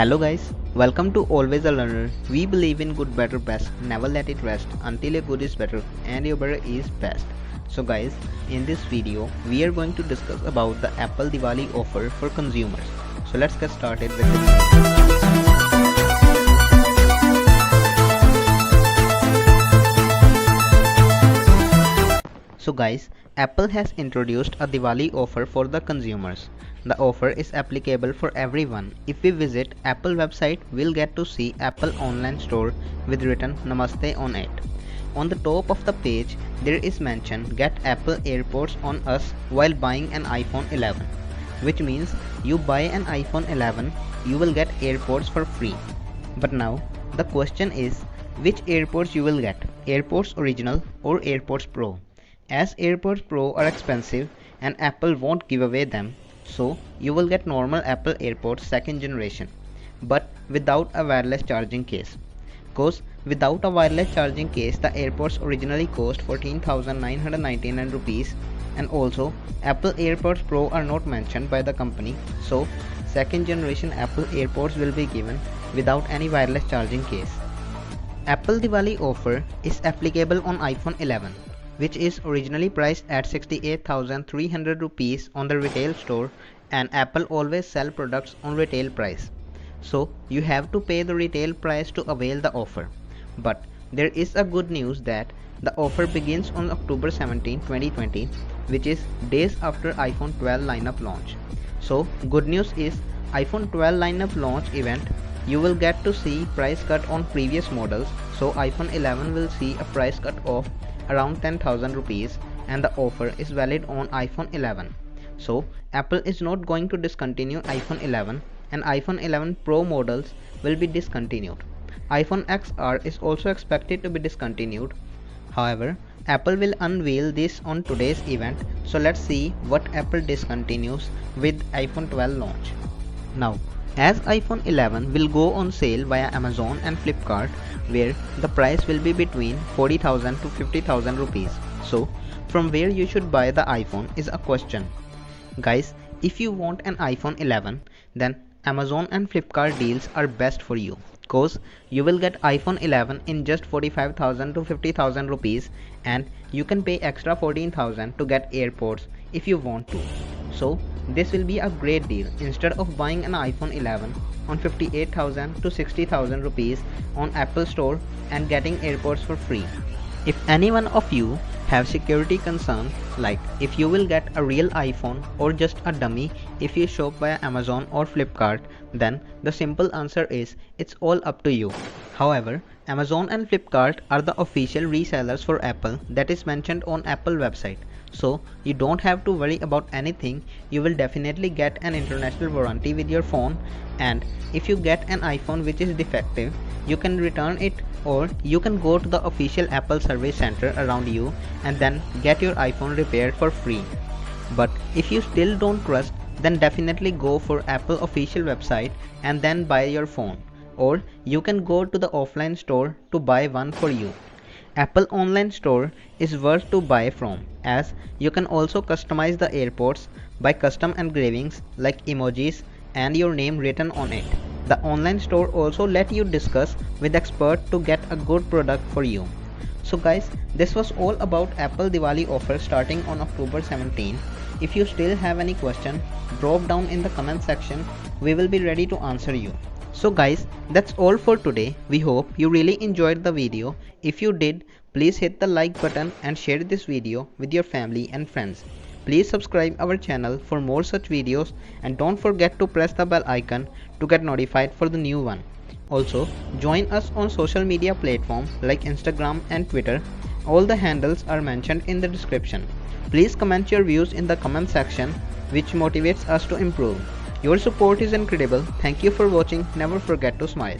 Hello guys, welcome to Always a Learner. We believe in good, better, best. Never let it rest until your good is better and your better is best. So guys, in this video, we are going to discuss about the Apple Diwali offer for consumers. So let's get started with it. So guys, Apple has introduced a Diwali offer for the consumers. The offer is applicable for everyone. If we visit Apple website, we'll get to see Apple online store with written Namaste on it. On the top of the page, there is mentioned get Apple AirPods on us while buying an iPhone 11. Which means you buy an iPhone 11, you will get AirPods for free. But now, the question is, which AirPods you will get? AirPods Original or AirPods Pro? As AirPods Pro are expensive and Apple won't give away them, so you will get normal Apple AirPods second generation, but without a wireless charging case. Cause without a wireless charging case, the AirPods originally cost 14,999 rupees, and also Apple AirPods Pro are not mentioned by the company, so second generation Apple AirPods will be given without any wireless charging case. Apple Diwali offer is applicable on iPhone 11. Which is originally priced at 68,300 rupees on the retail store, and Apple always sell products on retail price. So you have to pay the retail price to avail the offer. But there is a good news that the offer begins on October 17, 2020, which is days after iPhone 12 lineup launch. So good news is iPhone 12 lineup launch event, you will get to see price cut on previous models. So iPhone 11 will see a price cut of around 10,000 rupees, and the offer is valid on iPhone 11. So Apple is not going to discontinue iPhone 11, and iPhone 11 Pro models will be discontinued. iPhone XR is also expected to be discontinued. However, Apple will unveil this on today's event, so let's see what Apple discontinues with iPhone 12 launch. Now, as iPhone 11 will go on sale via Amazon and Flipkart, where the price will be between 40,000 to 50,000 rupees. So, from where you should buy the iPhone is a question. Guys, if you want an iPhone 11, then Amazon and Flipkart deals are best for you, cause you will get iPhone 11 in just 45,000 to 50,000 rupees, and you can pay extra 14,000 to get AirPods if you want to. So this will be a great deal instead of buying an iPhone 11 on 58,000 to 60,000 rupees on Apple Store and getting AirPods for free. If any one of you have security concerns, like if you will get a real iPhone or just a dummy if you shop via Amazon or Flipkart, then the simple answer is it's all up to you. However, Amazon and Flipkart are the official resellers for Apple that is mentioned on Apple website. So you don't have to worry about anything. You will definitely get an international warranty with your phone, and if you get an iPhone which is defective, you can return it, or you can go to the official Apple service center around you and then get your iPhone repaired for free. But if you still don't trust, then definitely go for Apple official website and then buy your phone, or you can go to the offline store to buy one for you. Apple online store is worth to buy from, as you can also customize the AirPods by custom engravings like emojis and your name written on it. The online store also let you discuss with expert to get a good product for you. So guys, this was all about Apple Diwali offer starting on October 17. If you still have any question, drop down in the comment section. We will be ready to answer you. So guys, that's all for today. We hope you really enjoyed the video. If you did, please hit the like button and share this video with your family and friends. Please subscribe our channel for more such videos, and don't forget to press the bell icon to get notified for the new one. Also, join us on social media platforms like Instagram and Twitter. All the handles are mentioned in the description. Please comment your views in the comment section, which motivates us to improve. Your support is incredible. Thank you for watching. Never forget to smile.